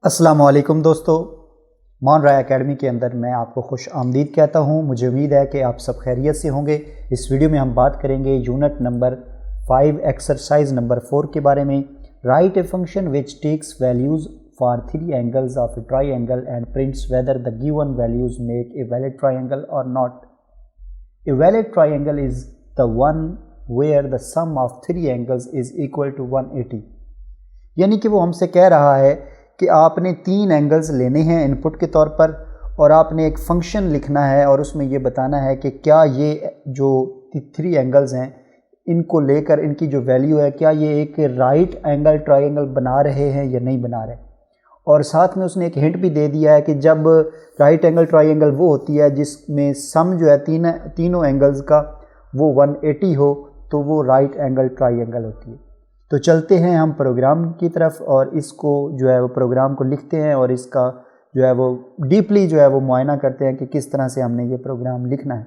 अस्सलाम वालेकुम दोस्तों, मौन राय एकेडमी के अंदर मैं आपको खुश आमदीद कहता हूँ। मुझे उम्मीद है कि आप सब खैरियत से होंगे। इस वीडियो में हम बात करेंगे यूनिट नंबर 5 एक्सरसाइज नंबर 4 के बारे में। Write a function which takes values for 3 angles of a triangle and prints whether the given values make a valid triangle और not. A valid triangle is the one where the sum of 3 angles is equal to 180। यानी कि वो हमसे कह रहा है कि आपने 3 एंगल्स लेने हैं इनपुट के तौर पर और आपने एक फंक्शन लिखना है और उसमें ये बताना है कि क्या ये जो 3 एंगल्स हैं इनको लेकर इनकी जो वैल्यू है क्या ये एक राइट एंगल ट्राइंगल बना रहे हैं या नहीं बना रहे। और साथ में उसने एक हिंट भी दे दिया है कि जब राइट एंगल ट्राइंगल वो होती है जिसमें सम जो है तीनों एंगल्स का वो 180 हो तो वो राइट एंगल ट्राइंगल होती है। तो चलते हैं हम प्रोग्राम की तरफ और इसको जो है वो प्रोग्राम को लिखते हैं और इसका जो है वो डीपली जो है वो मुआयना करते हैं कि किस तरह से हमने ये प्रोग्राम लिखना है।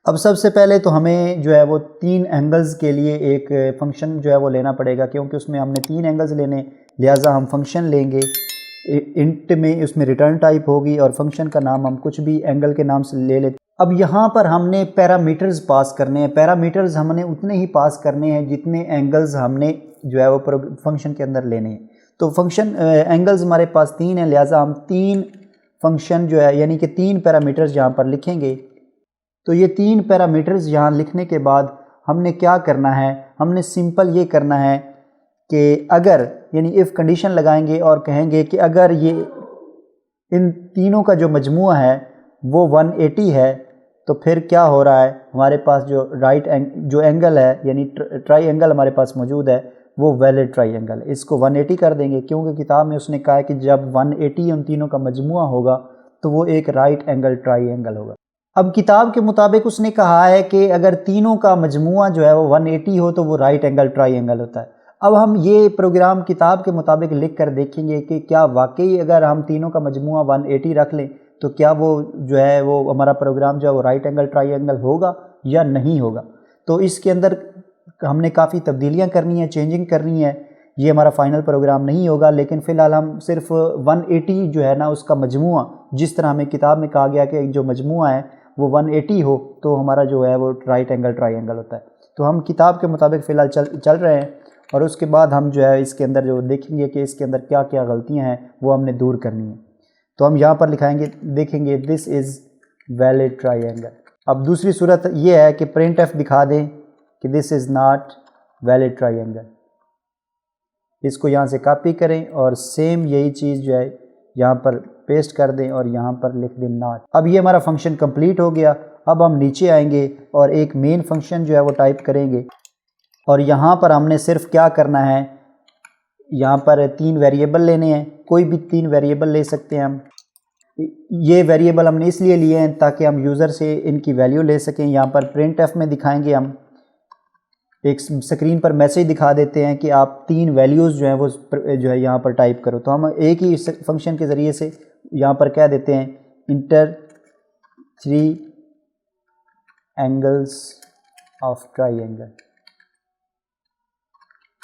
अब सबसे पहले तो हमें जो है वो 3 एंगल्स के लिए एक फंक्शन जो है वो लेना पड़ेगा, क्योंकि उसमें हमने 3 एंगल्स लेने, लिहाजा हम फंक्शन लेंगे। इंट में उसमें रिटर्न टाइप होगी और फंक्शन का नाम हम कुछ भी एंगल के नाम से ले लेते। अब यहाँ पर हमने पैरामीटर्स पास करने हैं। पैरामीटर्स हमने उतने ही पास करने हैं जितने एंगल्स हमने जो है वो फंक्शन के अंदर लेने हैं। तो फंक्शन एंगल्स हमारे पास 3 हैं, लिहाजा हम 3 फंक्शन जो है यानी कि 3 पैरामीटर्स यहाँ पर लिखेंगे। तो ये 3 पैरामीटर्स यहाँ लिखने के बाद हमने क्या करना है, हमने सिंपल ये करना है कि अगर यानी इफ़ कंडीशन लगाएंगे और कहेंगे कि अगर ये इन तीनों का जो मजमूआ है वो 180 है तो फिर क्या हो रहा है, हमारे पास जो जो एंगल है यानी ट्राई एंगल हमारे पास मौजूद है वो वैलिड ट्राई एंगल है। इसको 180 कर देंगे क्योंकि किताब में उसने कहा है कि जब 180 उन तीनों का मजमूआ होगा तो वो एक राइट एंगल ट्राई एंगल होगा। अब किताब के मुताबिक उसने कहा है कि अगर तीनों का मजमूआ जो है वो 180 हो तो वो राइट एंगल ट्राई एंगल होता है। अब हम ये प्रोग्राम किताब के मुताबिक लिख कर देखेंगे कि क्या वाकई अगर हम तीनों का मजमूआ 180 रख लें तो क्या वो जो है वो हमारा प्रोग्राम जो है वो राइट एंगल ट्राइंगल होगा या नहीं होगा। तो इसके अंदर हमने काफ़ी तब्दीलियां करनी है, चेंजिंग करनी है। ये हमारा फाइनल प्रोग्राम नहीं होगा, लेकिन फ़िलहाल हम सिर्फ 180 जो है ना उसका मजमूआ, जिस तरह हमें किताब में कहा गया कि जो मजमूआ है वो 180 हो तो हमारा जो है वो राइट एंगल ट्राइंगल होता है। तो हम किताब के मुताबिक फ़िलहाल चल रहे हैं और उसके बाद हम जो है इसके अंदर जो देखेंगे कि इसके अंदर क्या क्या गलतियाँ हैं वो हमने दूर करनी है। तो हम यहाँ पर लिखाएंगे, देखेंगे दिस इज़ वैलिड ट्राइंगल। अब दूसरी सूरत ये है कि प्रिंट एफ दिखा दें कि this is not valid triangle. इसको यहाँ से कॉपी करें और सेम यही चीज़ जो है यहाँ पर पेस्ट कर दें और यहाँ पर लिख दें नॉट। अब ये हमारा फंक्शन कंप्लीट हो गया। अब हम नीचे आएंगे और एक मेन फंक्शन जो है वो टाइप करेंगे और यहाँ पर हमने सिर्फ क्या करना है, यहाँ पर 3 वेरिएबल लेने हैं। कोई भी 3 वेरिएबल ले सकते हैं हम। ये वेरिएबल हमने इसलिए लिए हैं ताकि हम यूज़र से इनकी वैल्यू ले सकें। यहाँ पर प्रिंट एफ में दिखाएंगे, हम एक स्क्रीन पर मैसेज दिखा देते हैं कि आप 3 वैल्यूज़ जो हैं वो जो है यहाँ पर टाइप करो। तो हम एक ही फंक्शन के ज़रिए से यहाँ पर कह देते हैं इंटर 3 एंगल्स ऑफ ट्राइंगल,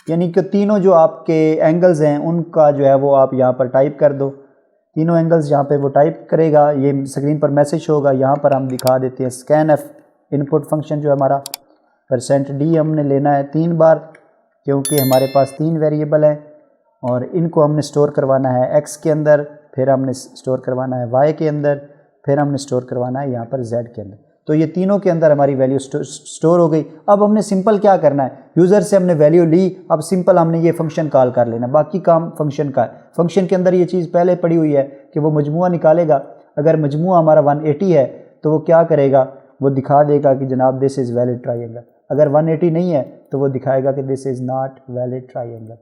यानी कि तीनों जो आपके एंगल्स हैं उनका जो है वो आप यहाँ पर टाइप कर दो। तीनों एंगल्स यहाँ पे वो टाइप करेगा, ये स्क्रीन पर मैसेज होगा। यहाँ पर हम दिखा देते हैं स्कैन एफ इनपुट फंक्शन जो हमारा %d हमने लेना है 3 बार क्योंकि हमारे पास 3 वेरिएबल हैं और इनको हमने स्टोर करवाना है x के अंदर, फिर हमने स्टोर करवाना है y के अंदर, फिर हमने स्टोर करवाना है यहाँ पर z के अंदर। तो ये तीनों के अंदर हमारी वैल्यू स्टोर हो गई। अब हमने सिंपल क्या करना है, यूज़र से हमने वैल्यू ली, अब सिंपल हमने ये फंक्शन कॉल कर लेना, बाकी काम फंक्शन का है। फंक्शन के अंदर ये चीज़ पहले पड़ी हुई है कि वो मजमूआ निकालेगा। अगर मजमूआ हमारा 180 है तो वो क्या करेगा, वो दिखा देगा कि जनाब दिस इज़ वैलिड ट्राइंगल। अगर 180 नहीं है तो वो दिखाएगा कि this is not valid triangle.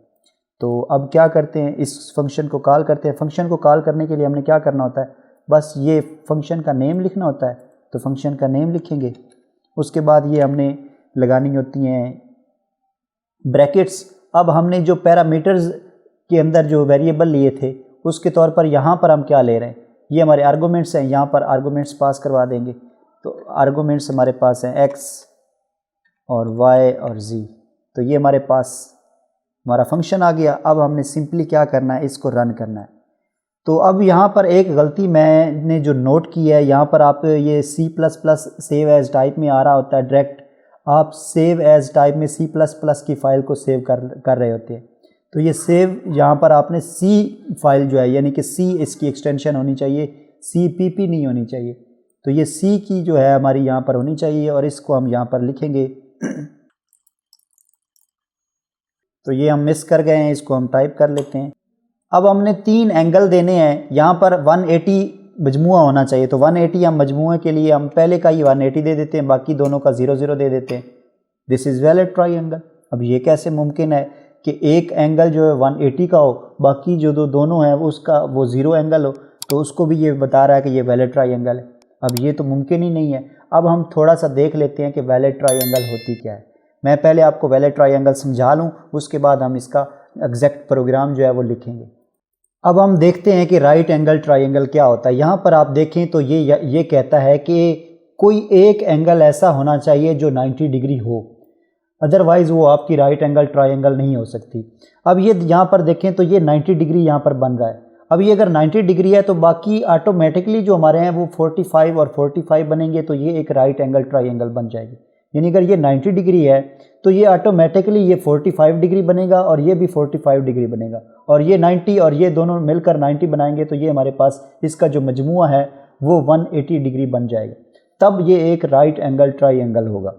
तो अब क्या करते हैं, इस फंक्शन को कॉल करते हैं। फंक्शन को कॉल करने के लिए हमने क्या करना होता है, बस ये फंक्शन का नेम लिखना होता है। तो फंक्शन का नेम लिखेंगे, उसके बाद ये हमने लगानी होती हैं ब्रैकेट्स। अब हमने जो पैरामीटर्स के अंदर जो वेरिएबल लिए थे उसके तौर पर यहाँ पर हम क्या ले रहे हैं, ये हमारे आर्गूमेंट्स हैं। यहाँ पर आर्गूमेंट्स पास करवा देंगे। तो आर्गूमेंट्स हमारे पास हैं x और y और z। तो ये हमारे पास हमारा फंक्शन आ गया। अब हमने सिंपली क्या करना है, इसको रन करना है। तो अब यहाँ पर एक गलती मैंने जो नोट की है, यहाँ पर आप ये C++ सेव एज टाइप में आ रहा होता है, डायरेक्ट आप सेव एज टाइप में C++ की फ़ाइल को सेव कर रहे होते हैं। तो ये सेव यहाँ पर आपने C फाइल जो है, यानी कि C इसकी एक्सटेंशन होनी चाहिए, CPP नहीं होनी चाहिए। तो ये C की जो है हमारी यहाँ पर होनी चाहिए और इसको हम यहाँ पर लिखेंगे। तो ये हम मिस कर गए हैं, इसको हम टाइप कर लेते हैं। अब हमने 3 एंगल देने हैं, यहाँ पर 180 मजमुआ होना चाहिए। तो 180 हम मजमुए के लिए हम पहले का ही 180 दे देते हैं, बाकी दोनों का 0 0 दे देते हैं। This is valid triangle. अब ये कैसे मुमकिन है कि एक एंगल जो है 180 का हो, बाकी जो दोनों हैं उसका वो 0 एंगल हो, तो उसको भी ये बता रहा है कि ये वैलिड ट्रायंगल है। अब ये तो मुमकिन ही नहीं है। अब हम थोड़ा सा देख लेते हैं कि वैलिड ट्रायंगल होती क्या है। मैं पहले आपको वैलिड ट्रायंगल समझा लूँ, उसके बाद हम इसका एग्जैक्ट प्रोग्राम जो है वो लिखेंगे। अब हम देखते हैं कि राइट एंगल ट्रायंगल क्या होता है। यहाँ पर आप देखें तो ये कहता है कि कोई एक एंगल ऐसा होना चाहिए जो 90 डिग्री हो, अदरवाइज़ वो आपकी राइट एंगल ट्रायंगल नहीं हो सकती। अब ये यहाँ पर देखें तो ये 90 डिग्री यहाँ पर बन रहा है। अब ये अगर 90 डिग्री है तो बाकी ऑटोमेटिकली जो हमारे हैं वो 45 और 45 बनेंगे, तो ये एक राइट एंगल ट्रायंगल बन जाएगी। यानी अगर ये 90 डिग्री है तो ये ऑटोमेटिकली ये 45 डिग्री बनेगा और ये भी 45 डिग्री बनेगा, और ये 90 और ये दोनों मिलकर 90 बनाएंगे, तो ये हमारे पास इसका जो मजमुआ है वो 180 डिग्री बन जाएगा। तब ये एक राइट एंगल ट्रायंगल होगा।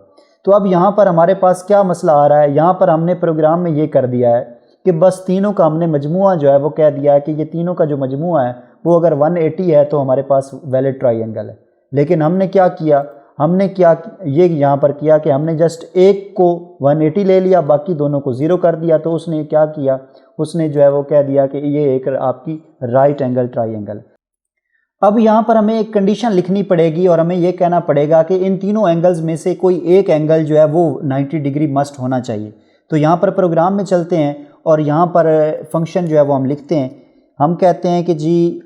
तो अब यहाँ पर हमारे पास क्या मसला आ रहा है, यहाँ पर हमने प्रोग्राम में ये कर दिया है कि बस तीनों का हमने मजमुआ जो है वो कह दिया है कि ये तीनों का जो मजमुआ है वो अगर 180 है तो हमारे पास वैलिड ट्रायंगल है। लेकिन हमने क्या किया, ये यहाँ पर किया कि हमने जस्ट एक को 180 ले लिया, बाकी दोनों को 0 कर दिया। तो उसने क्या किया, उसने जो है वो कह दिया कि ये एक आपकी राइट एंगल ट्रायंगल है। अब यहाँ पर हमें एक कंडीशन लिखनी पड़ेगी और हमें ये कहना पड़ेगा कि इन तीनों एंगल्स में से कोई एक एंगल जो है वो 90 डिग्री मस्ट होना चाहिए। तो यहाँ पर प्रोग्राम में चलते हैं और यहाँ पर फंक्शन जो है वो हम लिखते हैं। हम कहते हैं कि जी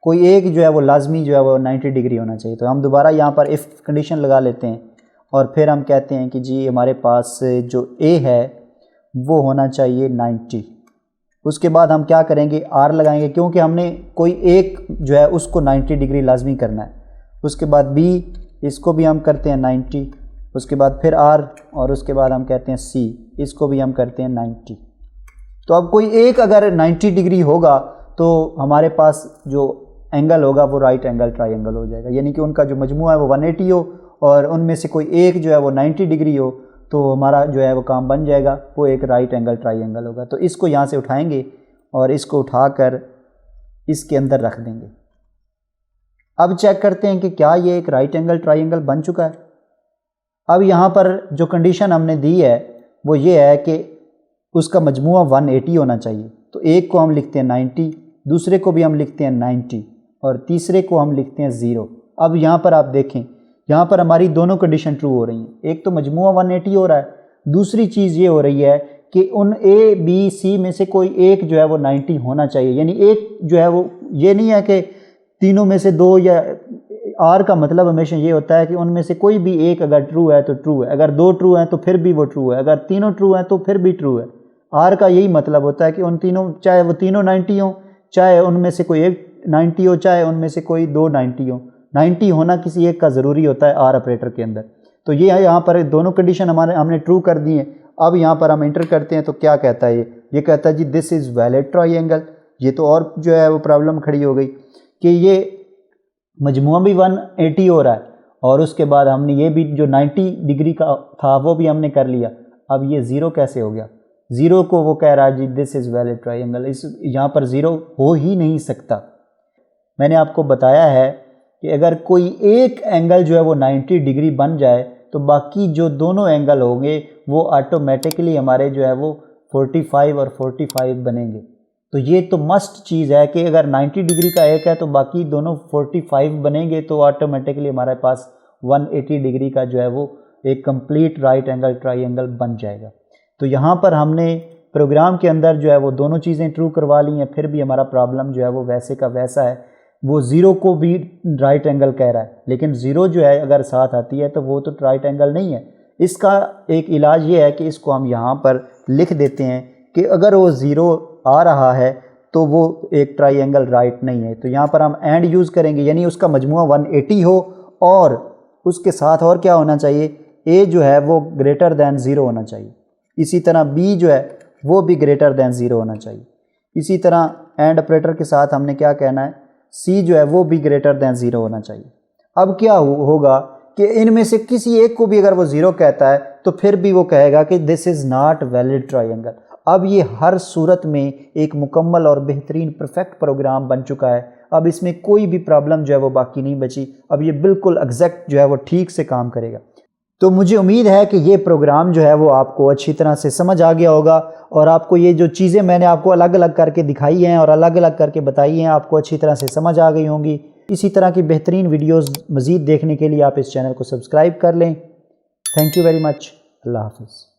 कोई एक जो है वो लाजमी जो है वो 90 डिग्री होना चाहिए। तो हम दोबारा यहाँ पर इफ़ कंडीशन लगा लेते हैं और फिर हम कहते हैं कि जी हमारे पास जो ए है वो होना चाहिए 90। उसके बाद हम क्या करेंगे, आर लगाएंगे, क्योंकि हमने कोई एक जो है उसको 90 डिग्री लाजमी करना है। उसके बाद बी, इसको भी हम करते हैं 90। उसके बाद फिर आर और उसके बाद हम कहते हैं सी, इसको भी हम करते हैं 90। तो अब कोई एक अगर 90 डिग्री होगा तो हमारे पास जो एंगल होगा वो राइट एंगल ट्रायंगल हो जाएगा। यानी कि उनका जो मजमुआ है वो 180 हो और उनमें से कोई एक जो है वो 90 डिग्री हो, तो हमारा जो है वो काम बन जाएगा, वो एक राइट एंगल ट्रायंगल होगा। तो इसको यहाँ से उठाएंगे और इसको उठाकर इसके अंदर रख देंगे। अब चेक करते हैं कि क्या ये एक राइट एंगल ट्रायंगल बन चुका है। अब यहाँ पर जो कंडीशन हमने दी है वो ये है कि उसका मजमुआ 180 होना चाहिए। तो एक को हम लिखते हैं 90, दूसरे को भी हम लिखते हैं 90 और तीसरे को हम लिखते हैं 0। अब यहाँ पर आप देखें, यहाँ पर हमारी दोनों कंडीशन ट्रू हो रही हैं। एक तो मजमुआ 180 हो रहा है, दूसरी चीज़ ये हो रही है कि उन ए बी सी में से कोई एक जो है वो 90 होना चाहिए। यानी एक जो है वो, ये नहीं है कि तीनों में से दो, या आर का मतलब हमेशा ये होता है कि उनमें से कोई भी एक अगर ट्रू है तो ट्रू है, अगर दो ट्रू हैं तो फिर भी वो ट्रू है, अगर तीनों ट्रू हैं तो फिर भी ट्रू है। आर का यही मतलब होता है कि उन तीनों, चाहे वो तीनों 90 हो, चाहे उनमें से कोई एक 90 हो, चाहे उनमें से कोई दो 90 हो, 90 होना किसी एक का ज़रूरी होता है आर ऑपरेटर के अंदर। तो ये यहाँ पर दोनों कंडीशन हमने ट्रू कर दी हैं। अब यहाँ पर हम इंटर करते हैं तो क्या कहता है ये कहता है जी दिस इज़ वैलिड ट्रायंगल। ये तो और जो है वो प्रॉब्लम खड़ी हो गई कि ये मजमुआ भी 180 हो रहा है और उसके बाद हमने ये भी जो 90 डिग्री का था वो भी हमने कर लिया। अब ये 0 कैसे हो गया, 0 को वो कह रहा है जी दिस इज़ वैलिड ट्रायंगल। इस यहाँ पर 0 हो ही नहीं सकता। मैंने आपको बताया है कि अगर कोई एक एंगल जो है वो 90 डिग्री बन जाए तो बाकी जो दोनों एंगल होंगे वो ऑटोमेटिकली हमारे जो है वो 45 और 45 बनेंगे। तो ये तो मस्ट चीज़ है कि अगर 90 डिग्री का एक है तो बाकी दोनों 45 बनेंगे, तो ऑटोमेटिकली हमारे पास 180 डिग्री का जो है वो एक कंप्लीट राइट एंगल ट्रायंगल बन जाएगा। तो यहाँ पर हमने प्रोग्राम के अंदर जो है वो दोनों चीज़ें ट्रू करवा ली हैं, फिर भी हमारा प्रॉब्लम जो है वो वैसे का वैसा है। वो 0 को भी राइट एंगल कह रहा है, लेकिन 0 जो है अगर साथ आती है तो वो तो राइट एंगल नहीं है। इसका एक इलाज ये है कि इसको हम यहाँ पर लिख देते हैं कि अगर वो 0 आ रहा है तो वो एक ट्राइंगल राइट नहीं है। तो यहाँ पर हम एंड यूज़ करेंगे, यानी उसका मजमुआ 180 हो और उसके साथ और क्या होना चाहिए, ए जो है वो ग्रेटर दैन 0 होना चाहिए। इसी तरह बी जो है वो भी ग्रेटर दैन 0 होना चाहिए। इसी तरह एंड ऑपरेटर के साथ हमने क्या कहना है, सी जो है वो भी ग्रेटर दैन 0 होना चाहिए। अब क्या होगा कि इनमें से किसी एक को भी अगर वो 0 कहता है तो फिर भी वो कहेगा कि this is not valid triangle. अब ये हर सूरत में एक मुकम्मल और बेहतरीन परफेक्ट प्रोग्राम बन चुका है। अब इसमें कोई भी प्रॉब्लम जो है वो बाकी नहीं बची। अब ये बिल्कुल एग्जैक्ट जो है वो ठीक से काम करेगा। तो मुझे उम्मीद है कि ये प्रोग्राम जो है वो आपको अच्छी तरह से समझ आ गया होगा और आपको ये जो चीज़ें मैंने आपको अलग अलग करके दिखाई हैं और अलग अलग करके बताई हैं आपको अच्छी तरह से समझ आ गई होंगी। इसी तरह की बेहतरीन वीडियोस मज़ीद देखने के लिए आप इस चैनल को सब्सक्राइब कर लें। Thank you very much. अल्लाह हाफ़िज़।